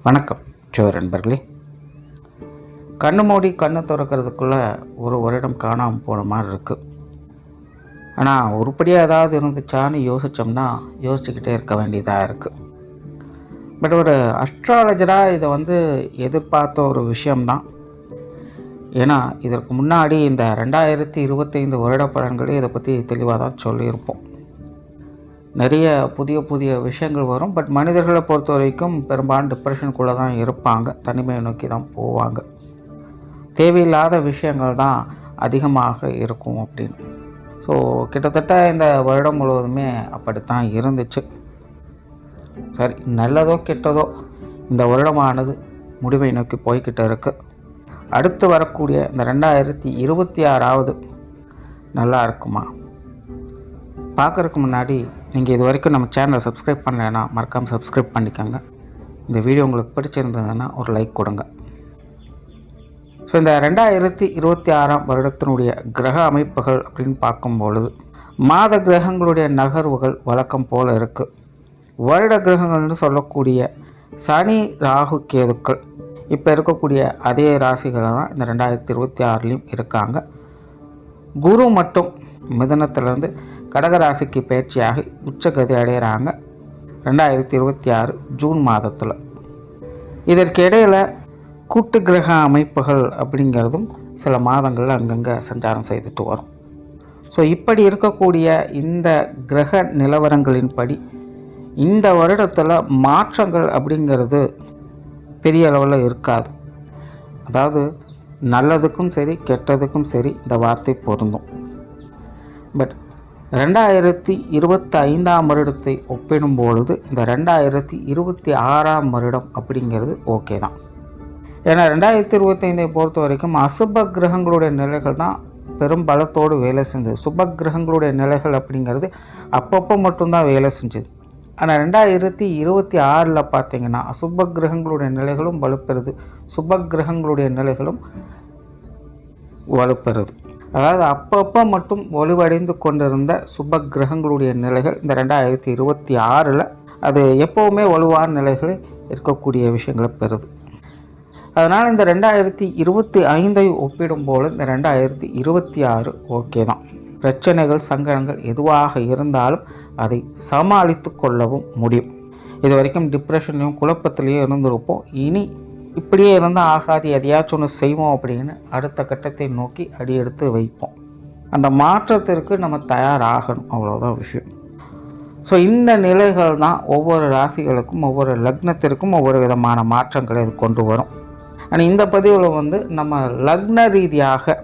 வணக்கம் ஜோர் நண்பர்களே. கண்ணு மூடி கண்ணு திறக்கிறதுக்குள்ளே ஒரு வருடம் காணாமல் போன மாதிரி இருக்குது. ஆனால் உருப்படியாக ஏதாவது இருந்துச்சான்னு யோசிச்சுக்கிட்டே இருக்க வேண்டியதாக இருக்குது. பட் ஒரு அஸ்ட்ராலஜராக இதை எதிர்பார்த்த ஒரு விஷயம்தான். ஏன்னா இதற்கு முன்னாடி இந்த 2025 வருட பலன்களே இதை பற்றி தெளிவாக தான் சொல்லியிருப்போம். நிறைய புதிய விஷயங்கள் வரும். பட் மனிதர்களை பொறுத்த வரைக்கும் பெரும்பாலும் டிப்ரெஷனுக்குள்ளே தான் இருப்பாங்க, தனிமையை நோக்கி தான் போவாங்க, தேவையில்லாத விஷயங்கள் தான் அதிகமாக இருக்கும் அப்படின்னு. ஸோ கிட்டத்தட்ட இந்த வருடம் முழுவதுமே அப்படித்தான் இருந்துச்சு. சரி, நல்லதோ கெட்டதோ இந்த வருடமானது முடிவை நோக்கி போய்கிட்டு இருக்கு. அடுத்து வரக்கூடிய இந்த 2026 நல்லா இருக்குமா? பார்க்குறதுக்கு முன்னாடி நீங்கள் இது வரைக்கும் நம்ம சேனலை சப்ஸ்கிரைப் பண்ணலைன்னா மறக்காமல் சப்ஸ்கிரைப் பண்ணிக்கோங்க. இந்த வீடியோ உங்களுக்கு பிடிச்சிருந்ததுன்னா ஒரு லைக் கொடுங்க. ஸோ இந்த 2026 வருடத்தினுடைய கிரக அமைப்புகள் அப்படின்னு பார்க்கும்பொழுது மாத கிரகங்களுடைய நகர்வுகள் வழக்கம் போல் இருக்குது. வருட கிரகங்கள்னு சொல்லக்கூடிய சனி, ராகு, கேதுக்கள் இப்போ இருக்கக்கூடிய அதே ராசிகளை தான் இந்த 2026லையும் இருக்காங்க. குரு மட்டும் மிதனத்திலேருந்து கடகராசிக்கு பயிற்சியாகி உச்சகதி அடைகிறாங்க 2026 ஜூன் மாதத்தில். இதற்கு இடையில் கூட்டு கிரக அமைப்புகள் அப்படிங்கிறதும் சில மாதங்களில் அங்கங்கே சஞ்சாரம் செய்துட்டு வரும். ஸோ இப்படி இருக்கக்கூடிய இந்த கிரக நிலவரங்களின்படி இந்த வருடத்தில் மாற்றங்கள் அப்படிங்கிறது பெரிய அளவில் இருக்காது. அதாவது நல்லதுக்கும் சரி கெட்டதுக்கும் சரி இந்த வார்த்தை பொருந்தும். பட் 2025 வருடத்தை ஒப்பிடும்பொழுது இந்த 2026 வருடம் அப்படிங்கிறது ஓகே தான். ஏன்னா 2025 பொறுத்த வரைக்கும் அசுப கிரகங்களுடைய நிலைகள் தான் பெரும் பலத்தோடு வேலை செஞ்சது. சுப கிரகங்களுடைய நிலைகள் அப்படிங்கிறது அப்பப்போ மட்டும்தான் வேலை செஞ்சது. ஆனால் 2026 பார்த்தீங்கன்னா அசுப கிரகங்களுடைய நிலைகளும் வலுப்பெறுது, சுப கிரகங்களுடைய நிலைகளும் வலுப்பெறுது. அதாவது அப்பப்போ மட்டும் வலுவடைந்து கொண்டிருந்த சுப கிரகங்களுடைய நிலைகள் இந்த 2026 அது எப்போவுமே வலுவான நிலைகளில் இருக்கக்கூடிய விஷயங்களை பெறுது. அதனால் இந்த 2025 ஒப்பிடும்போது இந்த 2026 ஓகே தான். பிரச்சனைகள், சங்கடங்கள் எதுவாக இருந்தாலும் அதை சமாளித்து கொள்ளவும் முடியும். இது வரைக்கும் டிப்ரெஷன்லையும் குழப்பத்திலையும் இருந்திருப்போம். இனி இப்படியே இருந்தால் ஆகாது, எதையாச்சும் ஒன்று செய்வோம் அப்படின்னு அடுத்த கட்டத்தை நோக்கி அடியெடுத்து வைப்போம். அந்த மாற்றத்திற்கு நம்ம தயாராகணும், அவ்வளோதான் விஷயம். ஸோ இந்த நிலைகள் தான் ஒவ்வொரு ராசிகளுக்கும் ஒவ்வொரு லக்னத்திற்கும் ஒவ்வொரு விதமான மாற்றங்களை இது கொண்டு வரும். ஆனால் இந்த பதிவில் நம்ம லக்ன ரீதியாக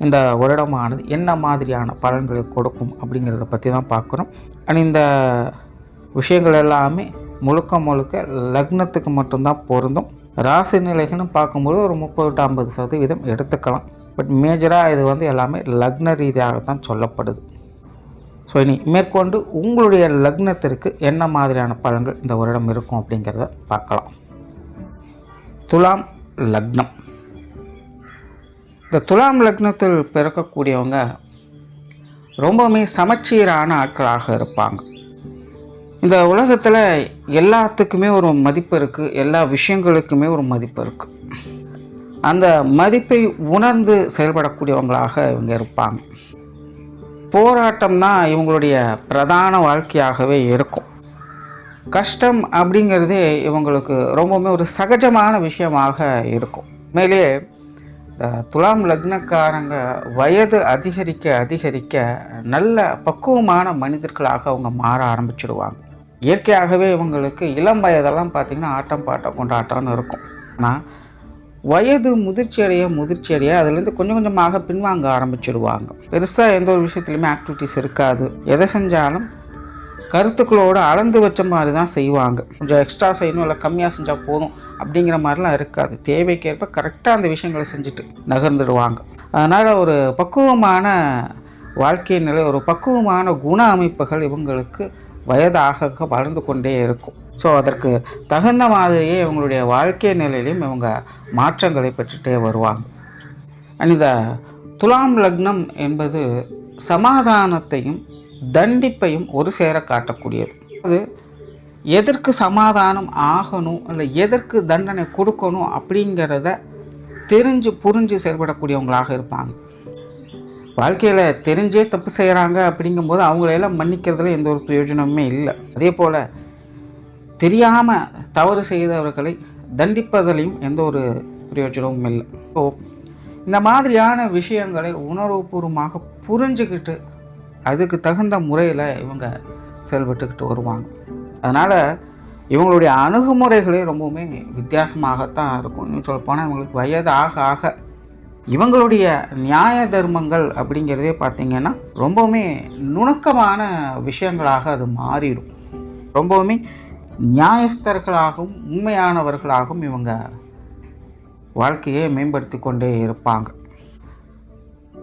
இந்த வருடமானது என்ன மாதிரியான பலன்களை கொடுக்கும் அப்படிங்கிறத பற்றி தான் பார்க்குறோம். ஆனால் இந்த விஷயங்கள் எல்லாமே முழுக்க லக்னத்துக்கு மட்டும்தான் பொருந்தும். ராசி நிலைகள்னு பார்க்கும்போது ஒரு 30-50% எடுத்துக்கலாம். பட் மேஜராக இது எல்லாமே லக்ன ரீதியாக தான் சொல்லப்படுது. ஸோ இனி மேற்கொண்டு உங்களுடைய லக்னத்திற்கு என்ன மாதிரியான பலன்கள் இந்த வருடம் இருக்கும் அப்படிங்கிறத பார்க்கலாம். துலாம் லக்னம். இந்த துலாம் லக்னத்தில் பிறக்கக்கூடியவங்க ரொம்பவுமே சமச்சீரான ஆட்களாக இருப்பாங்க. இந்த உலகத்தில் எல்லாத்துக்குமே ஒரு மதிப்பு இருக்குது, எல்லா விஷயங்களுக்குமே ஒரு மதிப்பு இருக்குது. அந்த மதிப்பை உணர்ந்து செயல்படக்கூடியவங்களாக இவங்க இருப்பாங்க. போராட்டம் தான் இவங்களுடைய பிரதான வாழ்க்கையாகவே இருக்கும். கஷ்டம் அப்படிங்கிறதே இவங்களுக்கு ரொம்பவுமே ஒரு சகஜமான விஷயமாக இருக்கும். மேலே துலாம் லக்னக்காரங்க வயது அதிகரிக்க நல்ல பக்குவமான மனிதர்களாக அவங்க மாற ஆரம்பிச்சிடுவாங்க. இயற்கையாகவே இவங்களுக்கு இளம் வயதெல்லாம் பார்த்திங்கன்னா ஆட்டம் பாட்டம் கொண்டாட்டம்னு இருக்கும். ஆனால் வயது முதிர்ச்சி அடைய அதுலேருந்து கொஞ்சம் கொஞ்சமாக பின்வாங்க ஆரம்பிச்சிடுவாங்க. பெருசாக எந்த ஒரு விஷயத்துலையுமே ஆக்டிவிட்டிஸ் இருக்காது. எதை செஞ்சாலும் கருத்துக்களோடு அளந்து வச்ச மாதிரி தான் செய்வாங்க. கொஞ்சம் எக்ஸ்ட்ரா செய்யணும், இல்லை கம்மியாக செஞ்சால் போதும் அப்படிங்கிற மாதிரிலாம் இருக்காது. தேவைக்கேற்ப கரெக்டாக அந்த விஷயங்களை செஞ்சுட்டு நகர்ந்துடுவாங்க. அதனால் ஒரு பக்குவமான வாழ்க்கை நிலை, ஒரு பக்குவமான குண அமைப்புகள் இவங்களுக்கு வயதாக வளர்ந்து கொண்டே இருக்கும். ஸோ அதற்கு தகுந்த மாதிரியே இவங்களுடைய வாழ்க்கை நிலையிலையும் இவங்க மாற்றங்களை பெற்றுட்டே வருவாங்க. இந்த துலாம் லக்னம் என்பது சமாதானத்தையும் தண்டிப்பையும் ஒரு சேர காட்டக்கூடியது. அது எதற்கு சமாதானம் ஆகணும் இல்லை எதற்கு தண்டனை கொடுக்கணும் அப்படிங்கிறத தெரிஞ்சு புரிஞ்சு செயல்படக்கூடியவங்களாக இருப்பாங்க. வாழ்க்கையில் தெரிஞ்சே தப்பு செய்கிறாங்க அப்படிங்கும்போது அவங்களையெல்லாம் மன்னிக்கிறதுல எந்த ஒரு பிரயோஜனமுமே இல்லை. அதே போல் தெரியாமல் தவறு செய்தவர்களை தண்டிப்பதிலையும் எந்த ஒரு பிரயோஜனமும் இல்லை. ஸோ இந்த மாதிரியான விஷயங்களை உணர்வுபூர்வமாக புரிஞ்சுக்கிட்டு அதுக்கு தகுந்த முறையில் இவங்க செயல்பட்டுக்கிட்டு வருவாங்க. அதனால் இவங்களுடைய அணுகுமுறைகளே ரொம்பவுமே வித்தியாசமாகத்தான் இருக்கும். இன்னும் சொல்லப்போனால் இவங்களுக்கு வயது ஆக ஆக இவங்களுடைய நியாய தர்மங்கள் அப்படிங்கிறதே பார்த்திங்கன்னா ரொம்பவுமே நுணுக்கமான விஷயங்களாக அது மாறிடும். ரொம்பவுமே நியாயஸ்தர்களாகவும் உண்மையானவர்களாகவும் இவங்க வாழ்க்கையை மேம்படுத்தி கொண்டே இருப்பாங்க.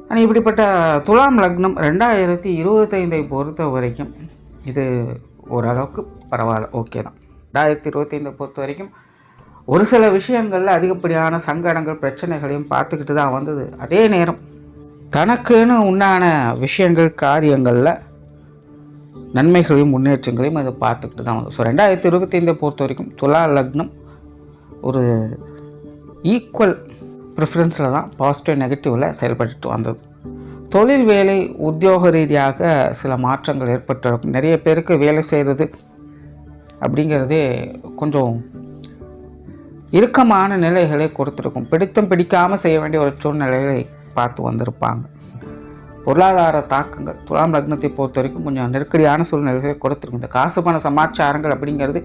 ஆனால் இப்படிப்பட்ட துலாம் லக்னம் 2025 பொறுத்த வரைக்கும் இது ஓரளவுக்கு பரவாயில்ல, ஓகே தான். 2025 பொறுத்த வரைக்கும் ஒரு சில விஷயங்களில் அதிகப்படியான சங்கடங்கள் பிரச்சனைகளையும் பார்த்துக்கிட்டு தான் வந்தது. அதே நேரம் தனக்குன்னு உண்டான விஷயங்கள் காரியங்களில் நன்மைகளையும் முன்னேற்றங்களையும் அதை பார்த்துக்கிட்டு தான் வந்தது. ஸோ 2025 பொறுத்த வரைக்கும் துலா லக்னம் ஒரு ஈக்குவல் ப்ரிஃபரன்ஸில் தான் பாசிட்டிவ் நெகட்டிவில் செயல்பட்டு வந்தது. தொழில் வேலை உத்தியோக ரீதியாக சில மாற்றங்கள் ஏற்பட்டிருக்கும். நிறைய பேருக்கு வேலை செய்கிறது அப்படிங்கிறதே கொஞ்சம் இறுக்கமான நிலைகளை கொடுத்துருக்கும். பிடித்தும் பிடிக்காமல் செய்ய வேண்டிய ஒரு சூழ்நிலைகளை பார்த்து வந்திருப்பாங்க. பொருளாதார தாக்கங்கள் துலாம் லக்னத்தை பொறுத்த வரைக்கும் கொஞ்சம் நெருக்கடியான சூழ்நிலைகளை கொடுத்துருக்கும். இந்த காசு பண சமாச்சாரங்கள் அப்படிங்கிறது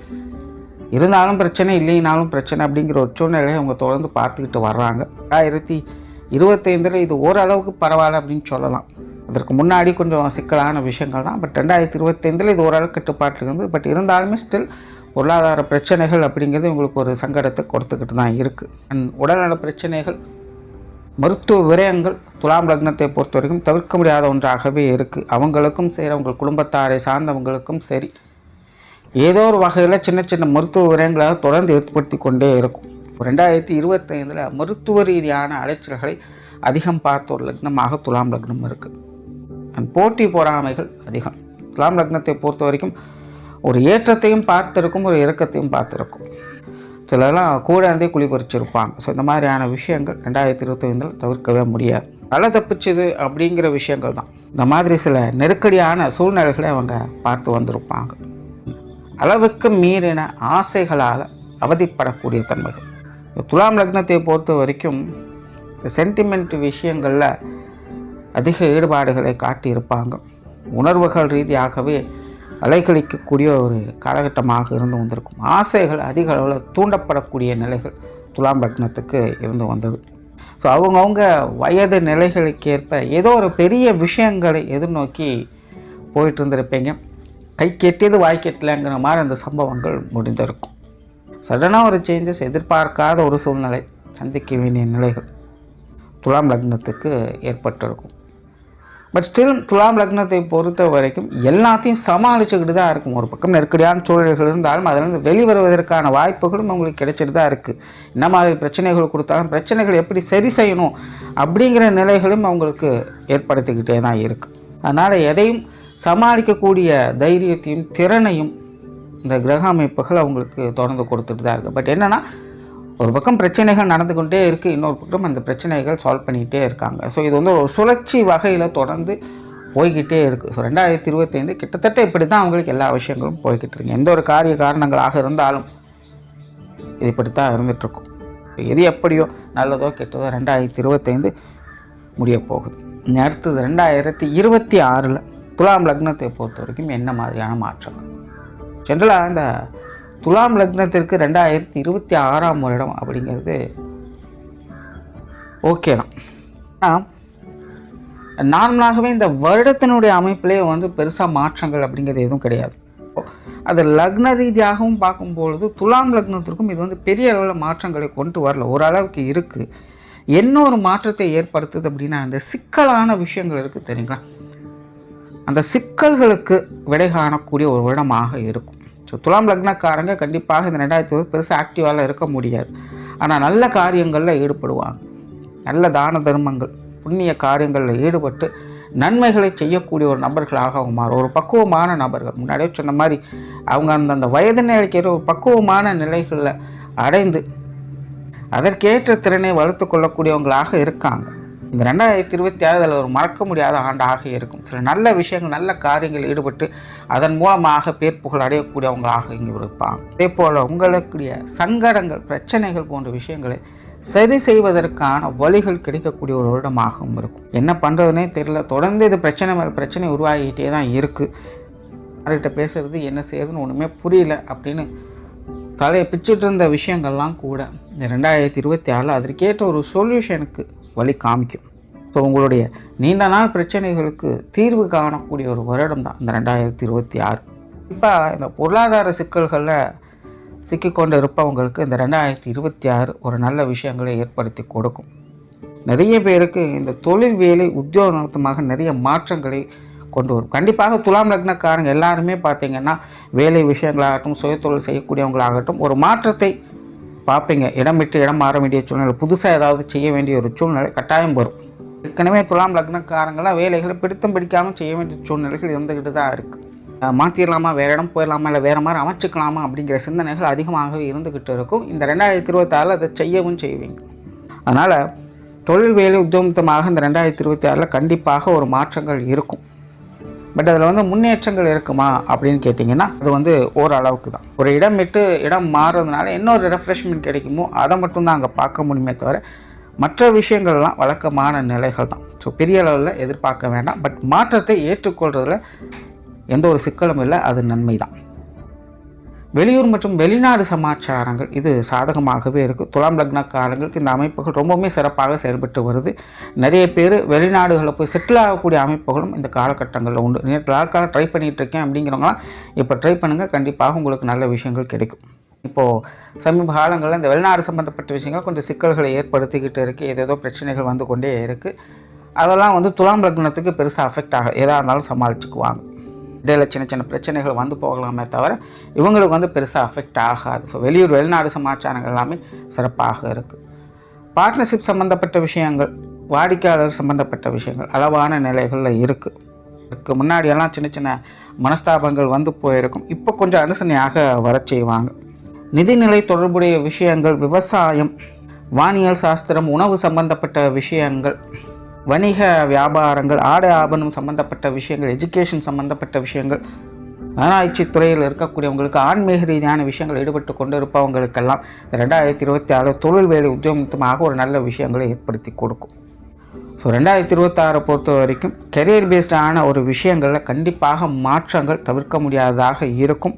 இருந்தாலும் பிரச்சனை, இல்லைனாலும் பிரச்சனை அப்படிங்கிற ஒரு சூழ்நிலையை அவங்க தொடர்ந்து பார்த்துக்கிட்டு வர்றாங்க. 2025 இது ஓரளவுக்கு பரவாயில்ல அப்படின்னு சொல்லலாம். அதற்கு முன்னாடி கொஞ்சம் சிக்கலான விஷயங்கள் தான். பட் 2025 இது ஓரளவுக்கு கட்டுப்பாட்டில் இருந்தது. பட் இருந்தாலுமே ஸ்டில் பொருளாதார பிரச்சனைகள் அப்படிங்கிறது இவங்களுக்கு ஒரு சங்கடத்தை கொடுத்துக்கிட்டு தான் இருக்குது. அண்ட் உடல்நல பிரச்சனைகள், மருத்துவ விரயங்கள் துலாம் லக்னத்தை பொறுத்த வரைக்கும் தவிர்க்க முடியாத ஒன்றாகவே இருக்குது. அவங்களுக்கும் சரி, அவங்க குடும்பத்தாரை சார்ந்தவங்களுக்கும் சரி, ஏதோ ஒரு வகையில் சின்ன சின்ன மருத்துவ விரயங்களாக தொடர்ந்து ஏற்படுத்தி கொண்டே இருக்கும். 2025 மருத்துவ ரீதியான அலைச்சல்களை அதிகம் பார்த்த ஒரு லக்னமாக துலாம் லக்னம் இருக்குது. அண்ட் போட்டி பொறாமைகள் அதிகம். துலாம் லக்னத்தை பொறுத்த வரைக்கும் ஒரு ஏற்றத்தையும் பார்த்துருக்கும், ஒரு இறக்கத்தையும் பார்த்துருக்கும். சிலர்லாம் கூட இருந்தே குழி பறிச்சிருப்பாங்க. ஸோ இந்த மாதிரியான விஷயங்கள் 2025 தவிர்க்கவே முடியாது. தலை தப்பிச்சுது அப்படிங்கிற விஷயங்கள் தான். இந்த மாதிரி சில நெருக்கடியான சூழ்நிலைகளை அவங்க பார்த்து வந்திருப்பாங்க. அளவுக்கு மீறின ஆசைகளால் அவதிப்படக்கூடிய தன்மைகள். துலாம் லக்னத்தை பொறுத்த வரைக்கும் சென்டிமெண்ட் விஷயங்களில் அதிக ஈடுபாடுகளை காட்டியிருப்பாங்க. உணர்வுகள் ரீதியாகவே அலைக்கழிக்கக்கூடிய ஒரு காலகட்டமாக இருந்து வந்திருக்கும். ஆசைகள் அதிக அளவில் தூண்டப்படக்கூடிய நிலைகள் துலாம் லக்னத்துக்கு இருந்து வந்தது. ஸோ அவங்கவுங்க வயது நிலைகளுக்கேற்ப ஏதோ ஒரு பெரிய விஷயங்களை எதிர்நோக்கி போயிட்டு இருந்திருப்பீங்க. கை கெட்டியது வாய் கெட்டலைங்கிற மாதிரி அந்த சம்பவங்கள் முடிந்திருக்கும். சடனாக ஒரு சேஞ்சஸ், எதிர்பார்க்காத ஒரு சூழ்நிலை சந்திக்க வேண்டிய நிலைகள் துலாம் லக்னத்துக்கு ஏற்பட்டிருக்கும். பட் ஸ்டில் துலாம் லக்னத்தை பொறுத்த வரைக்கும் எல்லாத்தையும் சமாளிச்சுக்கிட்டு தான் இருக்கும். ஒரு பக்கம் நெருக்கடியான சூழல்கள் இருந்தாலும் அதிலிருந்து வெளிவருவதற்கான வாய்ப்புகளும் அவங்களுக்கு கிடைச்சிட்டு தான் இருக்குது. என்ன மாதிரி பிரச்சனைகள் கொடுத்தாலும் பிரச்சனைகள் எப்படி சரி செய்யணும் அப்படிங்கிற நிலைகளும் அவங்களுக்கு ஏற்படுத்திக்கிட்டே தான் இருக்குது. அதனால் எதையும் சமாளிக்கக்கூடிய தைரியத்தையும் திறனையும் இந்த கிரக அமைப்புகள் அவங்களுக்கு தொடர்ந்து கொடுத்துட்டு தான் இருக்குது. பட் என்னென்னா, ஒரு பக்கம் பிரச்சனைகள் நடந்து கொண்டே இருக்குது, இன்னொரு பக்கம் அந்த பிரச்சனைகள் சால்வ் பண்ணிக்கிட்டே இருக்காங்க. ஸோ இது வந்து ஒரு சுழற்சி வகையில் தொடர்ந்து போய்கிட்டே இருக்குது. ஸோ 2025 கிட்டத்தட்ட இப்படி தான் அவங்களுக்கு எல்லா விஷயங்களும் போய்கிட்டு இருக்கு. எந்த ஒரு காரிய காரணங்களாக இருந்தாலும் இது இப்படி தான் இருந்துகிட்ருக்கும். எது எப்படியோ நல்லதோ கெட்டதோ 2025 முடிய போகுது. அடுத்தது 2026 துலாம் லக்னத்தை பொறுத்த வரைக்கும் என்ன மாதிரியான மாற்றங்கள்? ஜென்ரலாக இந்த துலாம் லக்னத்திற்கு 2026 வருடம் அப்படிங்கிறது ஓகே தான். ஆனால் நார்மலாகவே இந்த வருடத்தினுடைய அமைப்பிலே வந்து பெருசாக மாற்றங்கள் அப்படிங்கிறது எதுவும் கிடையாது. அது லக்ன ரீதியாகவும் பார்க்கும்பொழுது துலாம் லக்னத்திற்கும் இது வந்து பெரிய அளவில் மாற்றங்களை கொண்டு வரல, ஓரளவுக்கு இருக்குது. என்ன ஒரு மாற்றத்தை ஏற்படுத்துது அப்படின்னா, இந்த சிக்கலான விஷயங்கள் இருக்குது தெரியுங்களா, அந்த சிக்கல்களுக்கு விடை காணக்கூடிய ஒரு வருடமாக இருக்கும். ஸோ துலாம் லக்னக்காரங்க கண்டிப்பாக இந்த 2020 பெருசாக ஆக்டிவாக இருக்க முடியாது. ஆனால் நல்ல காரியங்களில் ஈடுபடுவாங்க. நல்ல தான தர்மங்கள் புண்ணிய காரியங்களில் ஈடுபட்டு நன்மைகளை செய்யக்கூடிய ஒரு நபர்களாக அவங்க மாறும். ஒரு பக்குவமான நபர்கள், முன்னாடியே சொன்ன மாதிரி அவங்க அந்தந்த வயது நிலைக்கிற ஒரு பக்குவமான நிலைகளில் அடைந்து அதற்கேற்ற திறனை வளர்த்து கொள்ளக்கூடியவங்களாக இருக்காங்க. இந்த 2026 அதில் ஒரு மறக்க முடியாத ஆண்டாக இருக்கும். சில நல்ல விஷயங்கள், நல்ல காரியங்கள் ஈடுபட்டு அதன் மூலமாக பேர் புகழ் அடையக்கூடியவங்களாக இங்கே இருப்பாங்க. அதே போல் உங்களுடைய சங்கடங்கள், பிரச்சனைகள் போன்ற விஷயங்களை சரி செய்வதற்கான வழிகள் கிடைக்கக்கூடிய ஒரு வருடமாகவும் இருக்கும். என்ன பண்ணுறதுனே தெரியல, தொடர்ந்து இது பிரச்சனை மேலே பிரச்சனை உருவாகிட்டே தான் இருக்குது. யார்கிட்ட பேசுறது, என்ன செய்யறதுன்னு ஒன்றுமே புரியல அப்படின்னு தலையை பிச்சுட்டு இருந்த விஷயங்கள்லாம் கூட இந்த 2026 அதற்கேற்ற ஒரு சொல்யூஷனுக்கு வழி காமிக்கும். ஸோ உங்களுடைய நீண்ட நாள் பிரச்சனைகளுக்கு தீர்வு காணக்கூடிய ஒரு வருடம் தான் இந்த 2026. இப்போ இந்த பொருளாதார சிக்கல்களில் சிக்கிக்கொண்டு இருப்பவங்களுக்கு இந்த 2026 ஒரு நல்ல விஷயங்களை ஏற்படுத்தி கொடுக்கும். நிறைய பேருக்கு இந்த தொழில் வேலை உத்தியோகமாக நிறைய மாற்றங்களை கொண்டு வரும். கண்டிப்பாக துலாம் லக்னக்காரங்க எல்லாருமே பார்த்தீங்கன்னா வேலை விஷயங்களாகட்டும், சுயதொழில் செய்யக்கூடியவங்களாகட்டும் ஒரு மாற்றத்தை பார்ப்பீங்க. இடம் விட்டு இடம் மாற வேண்டிய சூழ்நிலை, புதுசாக ஏதாவது செய்ய வேண்டிய ஒரு சூழ்நிலை கட்டாயம் வரும். ஏற்கனவே துலாம் லக்னக்காரங்களாம் வேலைகளை பிடித்தும் பிடிக்காமல் செய்ய வேண்டிய சூழ்நிலைகள் இருந்துக்கிட்டு தான் இருக்குது. மாற்றிடலாமா, வேறு இடம் போயிடலாமா, இல்லை வேறு மாதிரி அமைச்சிக்கலாமா அப்படிங்கிற சிந்தனைகள் அதிகமாகவே இருந்துக்கிட்டு இருக்கும். இந்த 2026 அதை செய்யவும் செய்வீங்க. அதனால் தொழில் வேலை உத்தியோகமாக இந்த 2026 கண்டிப்பாக ஒரு மாற்றங்கள் இருக்கும். பட் அதில் முன்னேற்றங்கள் இருக்குமா அப்படின்னு கேட்டிங்கன்னா அது ஓரளவுக்கு தான். ஒரு இடம் விட்டு இடம் மாறுறதுனால இன்னொரு ரெஃப்ரெஷ்மெண்ட் கிடைக்குமோ அதை மட்டும்தான் அங்கே பார்க்க முடியுமே தவிர மற்ற விஷயங்கள்லாம் வழக்கமான நிலைகள் தான். ஸோ பெரிய அளவில் எதிர்பார்க்க வேண்டாம். பட் மாற்றத்தை ஏற்றுக்கொள்றதுல எந்த ஒரு சிக்கலும் இல்லை, அது நன்மை தான். வெளியூர் மற்றும் வெளிநாடு சமாச்சாரங்கள் இது சாதகமாகவே இருக்குது. துலாம் லக்னக்காரங்களுக்கு இந்த அமைப்புகள் ரொம்பவுமே சிறப்பாக செயல்பட்டு வருது. நிறைய பேர் வெளிநாடுகளில் போய் செட்டில் ஆகக்கூடிய அமைப்புகளும் இந்த காலகட்டங்களில் உண்டு. நாட்களாக ட்ரை பண்ணிகிட்டு இருக்கேன் அப்படிங்கிறவங்களாம் இப்போ ட்ரை பண்ணுங்கள், கண்டிப்பாக உங்களுக்கு நல்ல விஷயங்கள் கிடைக்கும். இப்போது சமீப காலங்களில் இந்த வெளிநாடு சம்மந்தப்பட்ட விஷயங்கள் கொஞ்சம் சிக்கல்களை ஏற்படுத்திக்கிட்டு இருக்குது. ஏதேதோ பிரச்சனைகள் வந்து கொண்டே இருக்குது. அதெல்லாம் துலாம் லக்னத்துக்கு பெருசாக அஃபெக்ட் ஆக எதாக இருந்தாலும் சமாளிச்சுக்குவாங்க. இடையில் சின்ன சின்ன பிரச்சனைகள் வந்து போகலாமே தவிர இவங்களுக்கு பெருசாக அஃபெக்ட் ஆகாது. ஸோ வெளியூர் வெளிநாடு சமாச்சாரங்கள் எல்லாமே சிறப்பாக இருக்குது. பார்ட்னர்ஷிப் சம்மந்தப்பட்ட விஷயங்கள், வாடிக்கையாளர் சம்மந்தப்பட்ட விஷயங்கள் அளவான நிலைகளில் இருக்குது. இதுக்கு முன்னாடியெல்லாம் சின்ன சின்ன மனஸ்தாபங்கள் வந்து போயிருக்கும். இப்போ கொஞ்சம் அனுசரணையாக வர செய்வாங்க. நிதிநிலை தொடர்புடைய விஷயங்கள், விவசாயம், வானியல் சாஸ்திரம், உணவு சம்பந்தப்பட்ட விஷயங்கள், வணிக வியாபாரங்கள், ஆடை ஆபரணம் சம்பந்தப்பட்ட விஷயங்கள், எஜுகேஷன் சம்பந்தப்பட்ட விஷயங்கள், ஆராய்ச்சி துறையில் இருக்கக்கூடியவங்களுக்கு, ஆன்மீக ரீதியான விஷயங்கள் ஈடுபட்டு கொண்டு இருப்பவங்களுக்கெல்லாம் 2026 தொழில் வேலை உத்தியோகமாக ஒரு நல்ல விஷயங்களை ஏற்படுத்தி கொடுக்கும். ஸோ 2026 பொறுத்த வரைக்கும் கெரியர் பேஸ்டான ஒரு விஷயங்களில் கண்டிப்பாக மாற்றங்கள் தவிர்க்க முடியாததாக இருக்கும்.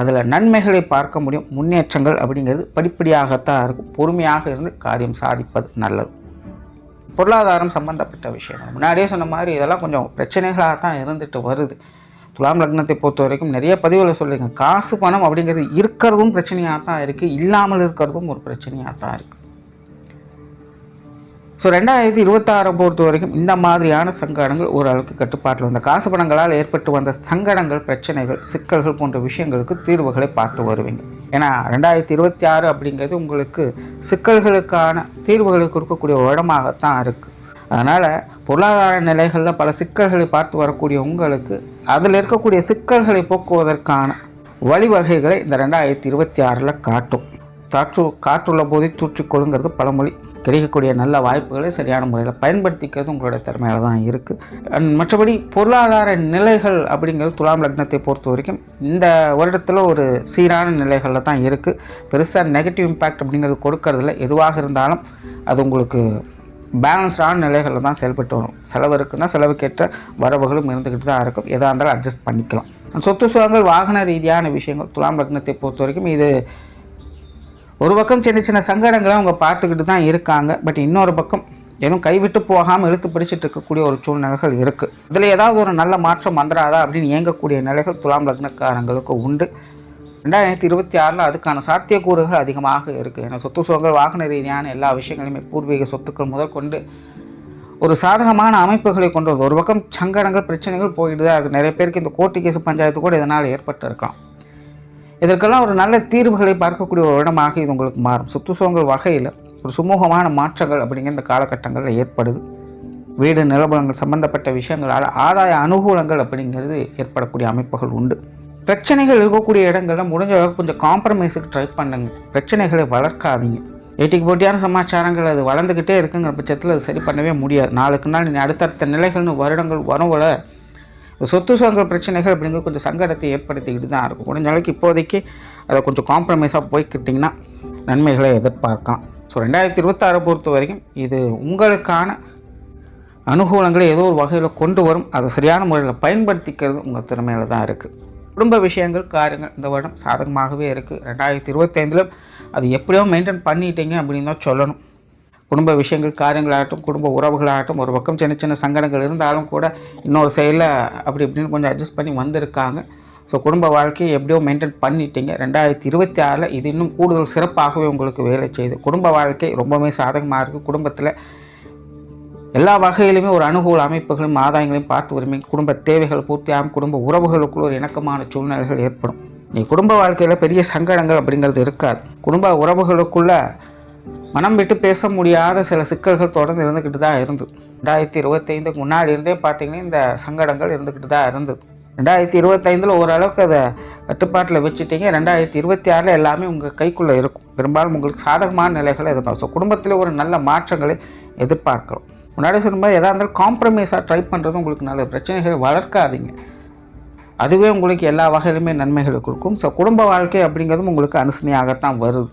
அதில் நன்மைகளை பார்க்க முடியும். முன்னேற்றங்கள் அப்படிங்கிறது படிப்படியாகத்தான் இருக்கும். பொறுமையாக இருந்து காரியம் சாதிப்பது நல்லது. பொருளாதாரம் சம்பந்தப்பட்ட விஷயங்கள் முன்னாடியே சொன்ன மாதிரி இதெல்லாம் கொஞ்சம் பிரச்சனைகளாக தான் இருந்துட்டு வருது. துலாம் லக்னத்தை பொறுத்த வரைக்கும் நிறைய பதிவுகளை சொல்லுங்க. காசு பணம் அப்படிங்கிறது இருக்கிறதும் பிரச்சனையாக தான் இருக்குது, இல்லாமல் இருக்கிறதும் ஒரு பிரச்சனையாக தான் இருக்குது. ஸோ 2026 பொறுத்த வரைக்கும் இந்த மாதிரியான சங்கடங்கள் ஓரளவுக்கு கட்டுப்பாட்டில் வந்த காசு பணங்களால் ஏற்பட்டு வந்த சங்கடங்கள், பிரச்சனைகள், சிக்கல்கள் போன்ற விஷயங்களுக்கு தீர்வுகளை பார்த்து வருவீங்க. ஏன்னா 2026 அப்படிங்கிறது உங்களுக்கு சிக்கல்களுக்கான தீர்வுகளை கொடுக்கக்கூடிய இடமாகத்தான் இருக்குது. அதனால் பொருளாதார நிலைகளில் பல சிக்கல்களை பார்த்து வரக்கூடிய உங்களுக்கு அதில் இருக்கக்கூடிய சிக்கல்களை போக்குவதற்கான வழிவகைகளை இந்த 2026 காட்டும். காற்றுள்ள போதை தூற்றிக்கொள்ளுங்கிறது பழமொழி. கிடைக்கக்கூடிய நல்ல வாய்ப்புகளை சரியான முறையில் பயன்படுத்திக்கிறது உங்களோட திறமையில தான் இருக்குது. மற்றபடி பொருளாதார நிலைகள் அப்படிங்கிறது துலாம் லக்னத்தை பொறுத்த வரைக்கும் இந்த வருடத்தில் ஒரு சீரான நிலைகளில் தான் இருக்குது. பெருசாக நெகட்டிவ் இம்பேக்ட் அப்படிங்கிறது கொடுக்கறதில்ல. எதுவாக இருந்தாலும் அது உங்களுக்கு பேலன்ஸ்டான நிலைகளில் தான் செயல்பட்டு வரும். செலவு இருக்குன்னா செலவுக்கேற்ற வரவுகளும் இருந்துக்கிட்டு தான் இருக்கும். எதாக இருந்தாலும் அட்ஜஸ்ட் பண்ணிக்கலாம். சொத்து சுகங்கள், வாகன ரீதியான விஷயங்கள் துலாம் லக்னத்தை பொறுத்த வரைக்கும் இது ஒரு பக்கம் சின்ன சின்ன சங்கடங்களை அவங்க பார்த்துக்கிட்டு தான் இருக்காங்க. பட் இன்னொரு பக்கம் எதுவும் கைவிட்டு போகாமல் இழுத்து பிடிச்சிட்டு இருக்கக்கூடிய ஒரு சூழ்நிலைகள் இருக்குது. இதில் ஏதாவது ஒரு நல்ல மாற்றம் வந்துடாதா அப்படின்னு இயங்கக்கூடிய நிலைகள் துலாம் லக்னக்காரங்களுக்கு உண்டு. 2026 அதுக்கான சாத்தியக்கூறுகள் அதிகமாக இருக்குது. ஏன்னா சொத்து சுகங்கள், வாகன ரீதியான எல்லா விஷயங்களையுமே பூர்வீக சொத்துக்கள் முதல் கொண்டு ஒரு சாதகமான அமைப்புகளை கொண்டு வருது. ஒரு பக்கம் சங்கடங்கள், பிரச்சனைகள் போயிட்டு தான் இருக்குது. நிறைய பேருக்கு இந்த கோர்ட்டு கேஸ் பஞ்சாயத்து கூட இதனால் ஏற்பட்டு இருக்கலாம். இதற்கெல்லாம் ஒரு நல்ல தீர்வுகளை பார்க்கக்கூடிய ஒரு இடமாக இது உங்களுக்கு மாறும். சொத்து சுகங்கள் வகையில் ஒரு சுமூகமான மாற்றங்கள் அப்படிங்கிற இந்த காலகட்டங்களில் ஏற்படுது. வீடு நிலபலங்கள் சம்பந்தப்பட்ட விஷயங்களால் ஆதாய அனுகூலங்கள் அப்படிங்கிறது ஏற்படக்கூடிய அமைப்புகள் உண்டு. பிரச்சனைகள் இருக்கக்கூடிய இடங்களில் முடிஞ்ச அளவுக்கு கொஞ்சம் காம்ப்ரமைஸுக்கு ட்ரை பண்ணுங்க. பிரச்சனைகளை வளர்க்காதீங்க. ஏட்டிக்கு போட்டியான சமாச்சாரங்கள் அது வளர்ந்துக்கிட்டே இருக்குங்கிற பட்சத்தில் அது சரி பண்ணவே முடியாது. நாளுக்கு நாள் நீ அடுத்தடுத்த நிலைகள்னு வருடங்கள் வரவங்கள சொத்து சுகங்கள் பிரச்சனைகள் அப்படிங்கிறது கொஞ்சம் சங்கடத்தை ஏற்படுத்திக்கிட்டு தான் இருக்கும். முடிஞ்ச அளவுக்கு இப்போதைக்கு அதை கொஞ்சம் காம்ப்ரமைஸாக போய்க்கிட்டிங்கன்னா நன்மைகளை எதிர்பார்க்கலாம். ஸோ 2026 பொறுத்த வரைக்கும் இது உங்களுக்கான அனுகூலங்களை ஏதோ ஒரு வகையில் கொண்டு வரும். அதை சரியான முறையில் பயன்படுத்திக்கிறது உங்கள் திறமையில் தான் இருக்குது. குடும்ப விஷயங்கள் காரியங்கள் இந்த வருடம் சாதகமாகவே இருக்குது. 2025 அது எப்படியோ மெயின்டைன் பண்ணிட்டீங்க அப்படின்னு தான் சொல்லணும். குடும்ப விஷயங்கள் காரியங்களாகட்டும், குடும்ப உறவுகளாகட்டும், ஒரு பக்கம் சின்ன சின்ன சங்கடங்கள் இருந்தாலும் கூட இன்னொரு சைடில் அப்படி இப்படின்னு கொஞ்சம் அட்ஜஸ்ட் பண்ணி வந்திருக்காங்க. ஸோ குடும்ப வாழ்க்கையை எப்படியோ மெயின்டைன் பண்ணிட்டீங்க. 2026 இது இன்னும் கூடுதல் சிறப்பாகவே உங்களுக்கு வேலை செய்யுது. குடும்ப வாழ்க்கை ரொம்பவே சாதகமாக இருக்குது. குடும்பத்தில் எல்லா வகையிலுமே ஒரு அனுகூல அமைப்புகளும் ஆதாயங்களையும் பார்த்து வருமே. குடும்ப தேவைகள் பூர்த்தியாகும். குடும்ப உறவுகளுக்குள்ள ஒரு இணக்கமான சூழ்நிலைகள் ஏற்படும். நீ குடும்ப வாழ்க்கையில் பெரிய சங்கடங்கள் அப்படிங்கிறது இருக்காது. குடும்ப உறவுகளுக்குள்ள மனம் விட்டு பேச முடியாத சில சிக்கல்கள் தொடர்ந்து இருந்துக்கிட்டு தான் இருந்தது. 2025 முன்னாடி இருந்தே பார்த்தீங்கன்னா இந்த சங்கடங்கள் இருந்துக்கிட்டு தான் இருந்தது. 2025 ஓரளவுக்கு அதை கட்டுப்பாட்டில் வச்சுட்டீங்க. 2026 எல்லாமே உங்கள் கைக்குள்ளே இருக்கும். பெரும்பாலும் உங்களுக்கு சாதகமான நிலைகளை எதிர்பார்க்கும். ஸோ குடும்பத்தில் ஒரு நல்ல மாற்றங்களை எதிர்பார்க்கிறோம். முன்னாடி சொல்லும்போது எதாக இருந்தாலும் காம்ப்ரமைஸாக ட்ரை பண்ணுறது உங்களுக்கு நல்ல பிரச்சனைகளை வளர்க்காதீங்க. அதுவே உங்களுக்கு எல்லா வகையிலுமே நன்மைகளை கொடுக்கும். ஸோ குடும்ப வாழ்க்கை அப்படிங்கிறதும் உங்களுக்கு அனுசரணையாகத்தான் வருது.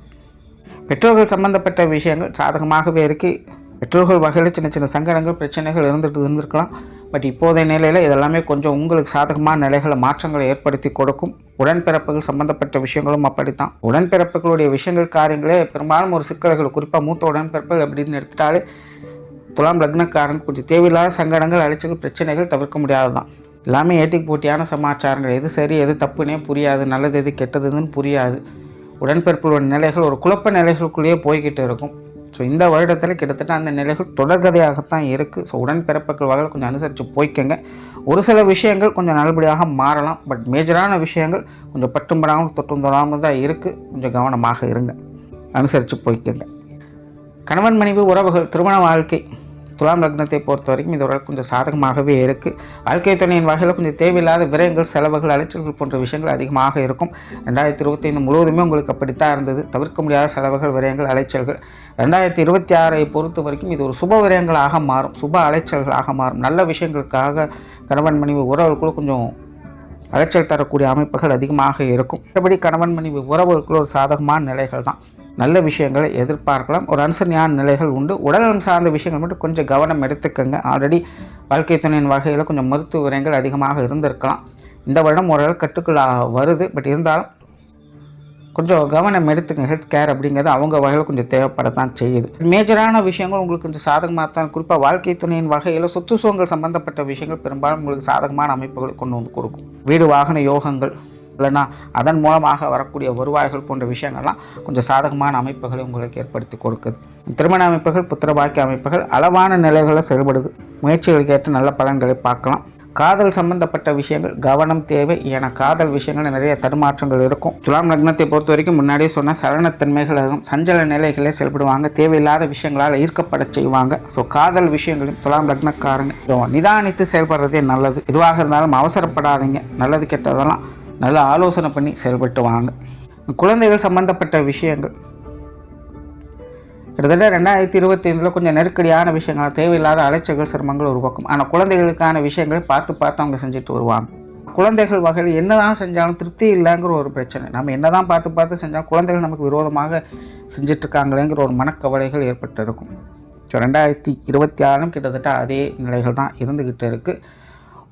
பெற்றோர்கள் சம்பந்தப்பட்ட விஷயங்கள் சாதகமாகவே இருக்குது. பெற்றோர்கள் வகையில் சின்ன சின்ன சங்கடங்கள் பிரச்சனைகள் இருந்திருக்கலாம். பட் இப்போதைய நிலையில் இதெல்லாமே கொஞ்சம் உங்களுக்கு சாதகமான நிலைகளை மாற்றங்களை ஏற்படுத்தி கொடுக்கும். உடன்பிறப்புகள் சம்பந்தப்பட்ட விஷயங்களும் அப்படித்தான். உடன்பிறப்புகளுடைய விஷயங்கள் காரியங்களே பெரும்பாலும் ஒரு சிக்கல்கள், குறிப்பாக மூத்த உடன்பிறப்புகள் அப்படின்னு எடுத்துட்டாலே துலாம் லக்னக்காரன் கொஞ்சம் தேவையில்லாத சங்கடங்கள் அலைச்சல் பிரச்சனைகள் தவிர்க்க முடியாது தான். எல்லாமே ஏட்டிக்கு போட்டியான சமாச்சாரங்கள், எது சரி எது தப்புனே புரியாது, நல்லது எது கெட்டதுன்னு புரியாது. உடன்பிறப்புகளோட நிலைகள் ஒரு குழப்ப நிலைகளுக்குள்ளேயே போய்கிட்டு இருக்கும். ஸோ இந்த வருடத்தில் கிட்டத்தட்ட அந்த நிலைகள் தொடர்கதையாகத்தான் இருக்குது. ஸோ உடன்பிறப்புகள் வகையில் கொஞ்சம் அனுசரித்து போய்க்கங்க. ஒரு சில விஷயங்கள் கொஞ்சம் நல்லபடியாக மாறலாம். பட் மேஜரான விஷயங்கள் கொஞ்சம் பட்டும்படாமல் தொட்டும் தொடாமல் தான் இருக்குது. கொஞ்சம் கவனமாக இருங்க, அனுசரித்து போய்க்கங்க. கணவன் மனைவி உறவுகள் திருமண வாழ்க்கை துலாம் லக்னத்தை பொறுத்த வரைக்கும் இதோட கொஞ்சம் சாதகமாகவே இருக்குது. வாழ்க்கை துணையின் வகையில் கொஞ்சம் தேவையில்லாத விரயங்கள், செலவுகள், அலைச்சல்கள் போன்ற விஷயங்கள் அதிகமாக இருக்கும். 2025 முழுவதுமே உங்களுக்கு அப்படித்தான் இருந்தது. தவிர்க்க முடியாத செலவுகள், விரயங்கள், அலைச்சல்கள். 2026 பொறுத்த வரைக்கும் இது ஒரு சுப விரயங்களாக மாறும், சுப அலைச்சல்களாக மாறும். நல்ல விஷயங்களுக்காக கணவன் மனைவி உறவுகளுக்குள்ள கொஞ்சம் அலைச்சல் தரக்கூடிய அமைப்புகள் அதிகமாக இருக்கும். மற்றபடி கணவன் மனைவி உறவுகளுக்குள்ள ஒரு சாதகமான நிலைகள் தான். நல்ல விஷயங்களை எதிர்பார்க்கலாம். ஒரு அனுசரணையான நிலைகள் உண்டு. உடல்நலம் சார்ந்த விஷயங்கள் மட்டும் கொஞ்சம் கவனம் எடுத்துக்கங்க. ஆல்ரெடி வாழ்க்கை துணையின் வகையில் கொஞ்சம் மருத்துவ விரயங்கள் அதிகமாக இருந்திருக்கலாம். இந்த வருடம் ஓரளவு கட்டுக்குள்ள வருது. பட் இருந்தாலும் கொஞ்சம் கவனம் எடுத்துக்கங்க. ஹெல்த் கேர் அப்படிங்கிறது அவங்க வகையில் கொஞ்சம் தேவைப்படத்தான் செய்யுது. மேஜரான விஷயங்கள் உங்களுக்கு கொஞ்சம் சாதகமாக தான். குறிப்பாக வாழ்க்கை துணையின் வகையில் சொத்து சுகங்கள் சம்பந்தப்பட்ட விஷயங்கள் பெரும்பாலும் உங்களுக்கு சாதகமான அமைப்புகளை கொண்டு வந்து கொடுக்கும். வீடு வாகன யோகங்கள் இல்லைன்னா அதன் மூலமாக வரக்கூடிய வருவாய்கள் போன்ற விஷயங்கள்லாம் கொஞ்சம் சாதகமான அமைப்புகளை உங்களுக்கு ஏற்படுத்தி கொடுக்குது. திருமண அமைப்புகள், புத்திரபாக்கிய அமைப்புகள் அளவான நிலைகளில் செயல்படுது. முயற்சிகளுக்கு ஏற்ற நல்ல பலன்களை பார்க்கலாம். காதல் சம்பந்தப்பட்ட விஷயங்கள் கவனம் தேவை. ஏன்னா காதல் விஷயங்கள் நிறைய தடுமாற்றங்கள் இருக்கும். துலாம் லக்னத்தை பொறுத்த வரைக்கும் முன்னாடியே சொன்ன சலனத்தன்மைகள் ஆகும். சஞ்சல நிலைகளே செயல்படுவாங்க. தேவையில்லாத விஷயங்களால் ஈர்க்கப்பட செய்வாங்க. ஸோ காதல் விஷயங்களையும் துலாம் லக்னக்காரங்க நிதானித்து செயல்படுறதே நல்லது. எதுவாக இருந்தாலும் அவசரப்படாதீங்க. நல்லது கெட்டதெல்லாம் நல்லா ஆலோசனை பண்ணி செயல்பட்டு வாங்க. குழந்தைகள் சம்பந்தப்பட்ட விஷயங்கள் கிட்டத்தட்ட 2025 கொஞ்சம் நெருக்கடியான விஷயங்கள், தேவையில்லாத அலைச்சல்கள், சிரமங்கள் உருவாக்கும். ஆனால் குழந்தைகளுக்கான விஷயங்களை பார்த்து அவங்க செஞ்சுட்டு வருவாங்க. குழந்தைகள் வகையில் என்னதான் செஞ்சாலும் திருப்தி இல்லைங்கிற ஒரு பிரச்சனை. நம்ம என்னதான் பார்த்து செஞ்சாலும் குழந்தைகள் நமக்கு விரோதமாக செஞ்சிட்ருக்காங்களேங்கிற ஒரு மனக்கவலைகள் ஏற்பட்டு இருக்கும். ஸோ 2026 கிட்டத்தட்ட அதே நிலைகள் தான் இருந்துக்கிட்டு இருக்குது.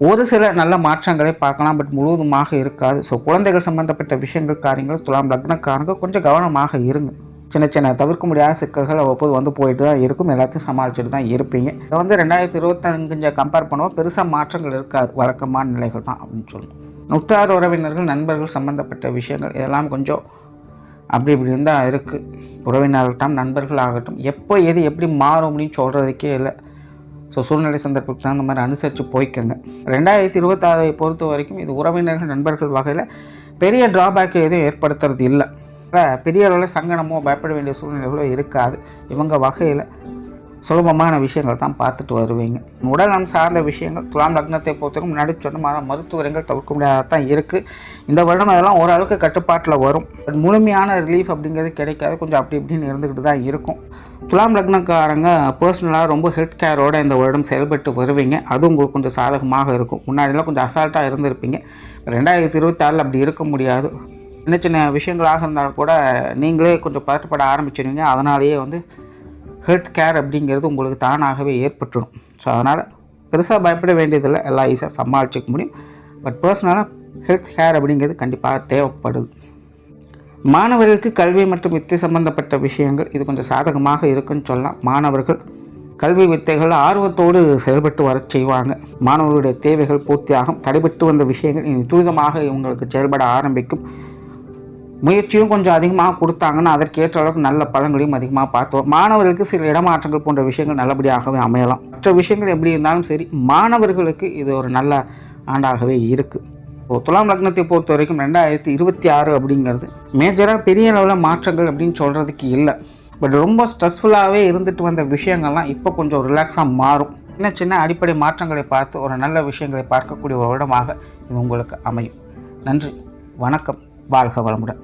ஒரு சில நல்ல மாற்றங்களை பார்க்கலாம். பட் முழுவதுமாக இருக்காது. ஸோ குழந்தைகள் சம்பந்தப்பட்ட விஷயங்கள் காரியங்கள் துலாம் லக்னக்காரங்க கொஞ்சம் கவனமாக இருங்க. சின்ன சின்ன தவிர்க்க முடியாத சிக்கல்கள் அவ்வப்போது வந்து போயிட்டு தான் இருக்கும். எல்லாத்தையும் சமாளிச்சுட்டு தான் இருப்பீங்க. இதை 2025 கம்பேர் பண்ணுவோம் பெருசாக மாற்றங்கள் இருக்காது. வழக்கமான நிலைகள் தான் அப்படின்னு சொல்லணும். உற்றார் உறவினர்கள், நண்பர்கள் சம்பந்தப்பட்ட விஷயங்கள் இதெல்லாம் கொஞ்சம் அப்படி இப்படி இருந்தால் இருக்குது. உறவினர்கள்ட்டும் நண்பர்கள் ஆகட்டும் எப்போ எது எப்படி மாறும் அப்படின்னு சொல்கிறதுக்கே இல்லை. ஸோ சூழ்நிலை சந்தர்ப்பத்துக்கு தகுந்த மாதிரி அனுசரித்து போய்க்கங்க. 2026 பொறுத்த வரைக்கும் இது உறவினர்கள் நண்பர்கள் வகையில் பெரிய ட்ராபேக் எதுவும் ஏற்படுத்துறது இல்லை. பெரிய அளவில் சங்கடமோ பயப்பட வேண்டிய சூழ்நிலைகளோ இருக்காது. இவங்க வகையில் சுலபமான விஷயங்கள் தான் பார்த்துட்டு வருவீங்க. உடல்நலம் சார்ந்த விஷயங்கள் துலாம் லக்னத்தை பொறுத்தவரைக்கும் முன்னாடி சொன்ன மாதிரி மருத்துவர்கள் தவிர்க்க முடியாத தான் இருக்குது. இந்த வருடம் அதெல்லாம் ஓரளவுக்கு கட்டுப்பாட்டில் வரும். பட் முழுமையான ரிலீஃப் அப்படிங்கிறது கிடைக்காது. கொஞ்சம் அப்படி இப்படின்னு இருந்துக்கிட்டு தான் இருக்கும். துலாம் லக்னக்காரங்க பர்சனலாக ரொம்ப ஹெல்த் கேரோட இந்த வருடம் செயல்பட்டு வருவீங்க. அது உங்களுக்கு கொஞ்சம் சாதகமாக இருக்கும். முன்னாடிலாம் கொஞ்சம் அசால்ட்டாக இருந்திருப்பீங்க. 2026 அப்படி இருக்க முடியாது. சின்ன சின்ன விஷயங்களாக இருந்தாலும் கூட நீங்களே கொஞ்சம் பதட்டப்பட ஆரம்பிச்சிடுவீங்க. அதனாலேயே ஹெல்த் கேர் அப்படிங்கிறது உங்களுக்கு தானாகவே ஏற்பட்டுடும். ஸோ அதனால் பெருசாக பயப்பட வேண்டியதில்லை. எல்லாம் ஈஸியாக சமாளிச்சிக்க முடியும். பட் பர்சனலாக ஹெல்த் கேர் அப்படிங்கிறது கண்டிப்பாக தேவைப்படுது. மாணவர்களுக்கு கல்வி மற்றும் வித்தை சம்பந்தப்பட்ட விஷயங்கள் இது கொஞ்சம் சாதகமாக இருக்குன்னு சொல்லலாம். மாணவர்கள் கல்வி வித்தைகள் ஆர்வத்தோடு செயல்பட்டு வர செய்வாங்க. மாணவர்களுடைய தேவைகள் பூர்த்தியாகும். தடைபட்டு வந்த விஷயங்கள் இனி துரிதமாக இவங்களுக்கு செயல்பட ஆரம்பிக்கும். முயற்சியும் கொஞ்சம் அதிகமாக கொடுத்தாங்கன்னா அதற்கேற்ற அளவுக்கு நல்ல பலன்களையும் அதிகமாக பார்த்துவோம். மாணவர்களுக்கு சில இடமாற்றங்கள் போன்ற விஷயங்கள் நல்லபடியாகவே அமையலாம். மற்ற விஷயங்கள் எப்படி இருந்தாலும் சரி, மாணவர்களுக்கு இது ஒரு நல்ல ஆண்டாகவே இருக்குது. துலாம் லக்னத்தை பொறுத்த வரைக்கும் 2026 அப்படிங்கிறது மேஜராக பெரிய அளவில் மாற்றங்கள் அப்படின்னு சொல்கிறதுக்கு இல்லை. பட் ரொம்ப ஸ்ட்ரெஸ்ஃபுல்லாகவே இருந்துட்டு வந்த விஷயங்கள்லாம் இப்போ கொஞ்சம் ரிலாக்ஸாக மாறும். சின்ன சின்ன அடிப்படை மாற்றங்களை பார்த்து ஒரு நல்ல விஷயங்களை பார்க்கக்கூடிய ஒரு இடமாக இது உங்களுக்கு அமையும். நன்றி, வணக்கம், வாழ்க வளமுடன்.